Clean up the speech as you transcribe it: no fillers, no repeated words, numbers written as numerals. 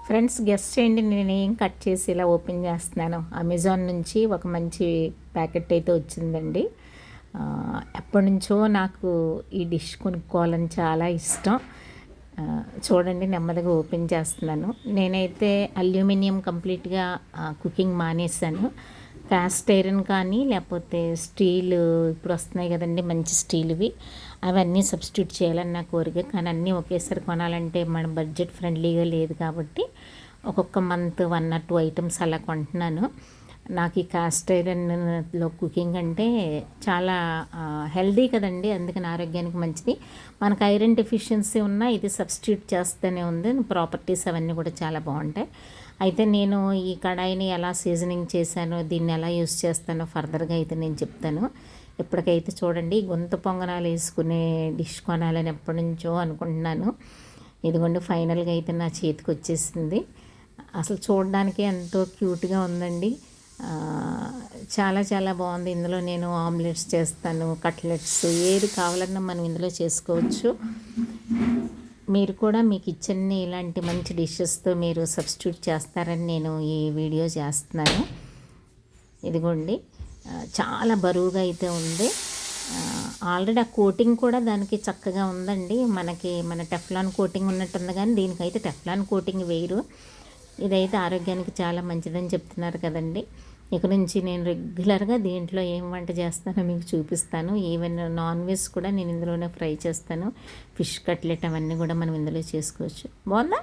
Friends guest చేయండి, నేను ఏం కట్ చేసి ఇలా ఓపెన్ చేస్తున్నాను. అమెజాన్ నుంచి ఒక మంచి ప్యాకెట్ అయితే వచ్చిందండి. ఎప్పటి నుంచో నాకు ఈ డిష్ కొనుక్కోవాలని చాలా ఇష్టం. చూడండి, నెమ్మదిగా ఓపెన్ చేస్తున్నాను. నేనైతే అల్యూమినియం కంప్లీట్గా కుకింగ్ మానేశాను. క్యాస్ట్ ఐరన్ కానీ లేకపోతే స్టీల్ ఇప్పుడు వస్తున్నాయి కదండి మంచి స్టీల్వి, అవన్నీ సబ్స్టిట్యూట్ చేయాలని నా కోరిక. కానీ అన్నీ ఒకేసారి కొనాలంటే మన బడ్జెట్ ఫ్రెండ్లీగా లేదు కాబట్టి ఒక్కొక్క మంత్ 1 or 2 ఐటమ్స్ అలా కొంటున్నాను. నాకు ఈ కాస్ట్ ఐరన్లో కుకింగ్ అంటే చాలా హెల్దీ కదండి, అందుకని ఆరోగ్యానికి మంచిది. మనకు ఐరన్ డెఫిషియన్సీ ఉన్నా ఇది సబ్స్టిట్యూట్ చేస్తూనే ఉంది. ప్రాపర్టీస్ అవన్నీ కూడా చాలా బాగుంటాయి. అయితే నేను ఈ కడాయిని ఎలా సీజనింగ్ చేశానో, దీన్ని ఎలా యూస్ చేస్తానో ఫర్దర్గా అయితే నేను చెప్తాను. ఇప్పటికైతే చూడండి, గుంత పొంగనాలు వేసుకునే డిష్ కొనాలని ఎప్పటి నుంచో అనుకుంటున్నాను. ఇదిగోండి ఫైనల్గా అయితే నా చేతికి వచ్చేసింది. అసలు చూడడానికి ఎంతో క్యూట్గా ఉందండి. చాలా చాలా బాగుంది. ఇందులో నేను ఆమ్లెట్స్ చేస్తాను, కట్లెట్స్, ఏది కావాలన్నా మనం ఇందులో చేసుకోవచ్చు. మీరు కూడా మీ కిచెన్ని ఇలాంటి మంచి డిషెస్తో మీరు సబ్స్టిట్యూట్ చేస్తారని నేను ఈ వీడియో చేస్తున్నాను. ఇదిగోండి, చాలా బరువుగా అయితే ఉంది. ఆల్రెడీ ఆ కోటింగ్ కూడా దానికి చక్కగా ఉందండి. మన టెఫ్లాన్ కోటింగ్ ఉన్నట్టుంది, కానీ దీనికైతే టెఫ్లాన్ కోటింగ్ వేయరు. ఇదైతే ఆరోగ్యానికి చాలా మంచిదని చెప్తున్నారు కదండి. ఇక నుంచి నేను రెగ్యులర్గా దీంట్లో ఏం వంట చేస్తానో మీకు చూపిస్తాను. ఈవెన్ నాన్ వెజ్ కూడా నేను ఇందులోనే ఫ్రై చేస్తాను. ఫిష్ కట్లెట్ అవన్నీ కూడా మనం ఇందులో చేసుకోవచ్చు. బాగుందా?